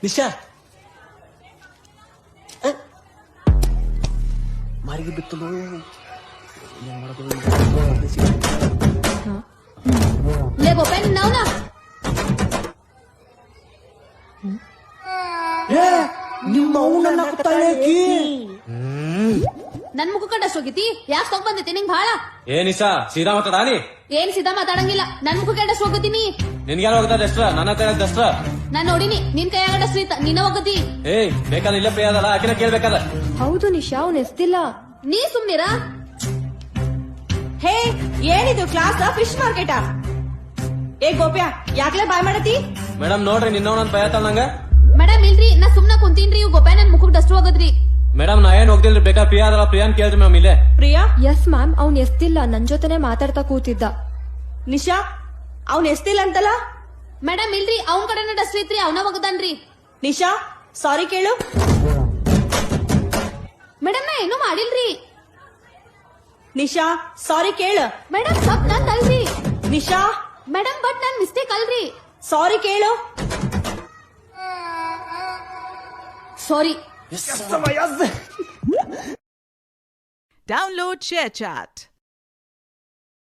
ನಿಶಾ ಮಾರಿಗೆ ಬಿತ್ತಲು ಲೇ ಗೋಪೆ ನಿನ್ನವನ ನಿಮ್ಮ ಅವನ ನನ್ ಮುಖ ಕಂಡಷ್ಟು ಹೋಗಿತಿ ಯಾಕೆ ತಗೊಂಡ್ ಬಂದೈತಿ ನಿಂಗ್ ಭಾಳ ಏ ನಿಶಾ ಸೀದಾ ಮಾತಾಡಾನಿ ಏನ್ ಸೀದಾ ಮಾತಾಡಂಗಿಲ್ಲ ನನ್ ಮುಖ ಕಂಡಷ್ಟು ಹೋಗತೀನಿ ನಿನ್ಗ್ಯಾರ ಹೋಗ್ತಾರ ಎಷ್ಟ್ರ ನನ್ನ ಹತ್ರ ದಸ್ತ್ರ ನಾನ್ ನೋಡಿನಿ ನಿನ್ ಕೈಯಾಗಡಷ್ಟು ನೀನ ಹೋಗತಿ ಏಯ್ ಬೇಕಾದ ಇಲ್ಲ ಪೇ ಅದಲ್ಲ ಆಕಿನ ಕೇಳ್ಬೇಕಾದ ಹೌದು ನಿಶಾ ಅವ್ನ್ ಎಸ್ತಿಲ್ಲ. ನೀ ಸುಮ್ನಿರ. ಹೇ ಏನಿದು ಕ್ಲಾಸ್ ಫಿಶ್ ಮಾರ್ಕೆಟಾ? ಏ ಗೋಪ್ಯ ಯಾಕ್ಲೆ ಬಾಯ್ ಮಾಡತಿ? ಮೇಡಮ್ ನೋಡ್ರಿ ನಿನ್ನವ್ ನನ್ ಪಯತಾಳ ನಂಗ. ಮೇಡಮ್ ಇಲ್ರಿ ನಾ ಸುಮ್ನ ಕುಂತೀನ್ರಿ ಇವ್ ಗೋಪೆ ನನ್ ಮುಖಕ್ ಡಸ್ಟ್ ಹೋಗದ್ರಿ. ಮೇಡಮ್ ನಾ ಏನ್ ಹೋಗ್ತಿಲ್ರಿ ಬೇಕಾ ಪ್ರಿಯಾ ಅದಲ್ಲ ಪ್ರಿಯಾನ್ ಕೇಳ್ರಿ ಮ್ಯಾಮ್ ಇಲ್ಲೇ. ಪ್ರಿಯಾ ಎಸ್ ಮ್ಯಾಮ್ ಅವ್ನ್ ಎಸ್ತಿಲ್ಲ, ನನ್ ಜೊತೆನೆ ಮಾತಾಡ್ತಾ ಕೂತಿದ್ದ. ನಿಶಾ ಅವ್ನ್ ಎಸ್ತಿಲ್ಲ ಅಂತಲ್ಲ? ಮೇಡಮ್ ಇಲ್ರಿ ಅವ್ನ್ ಕಡೆನ ಡಸ್ಟ್ ಐತ್ರಿ ಅವನ ಹೋಗದನ್ರಿ. ನಿಶಾ ಸಾರಿ ಕೇಳು. ಮೇಡಮ್ ನಾ ಏನು ಮಾಡಿಲ್ರಿ. ನಿಶಾ ಸಾರಿ ಕೇಳು. ಮೇಡಮ್ ತಪ್ ನಂದ್ ಅಲ್ರಿ. ನಿಶಾ ಮೇಡಮ್ ಬಟ್ ನನ್ ಮಿಸ್ಟೇಕ್ ಅಲ್ರಿ. ಸಾರಿ ಕೇಳು. ಸಾರಿ. Download ShareChat.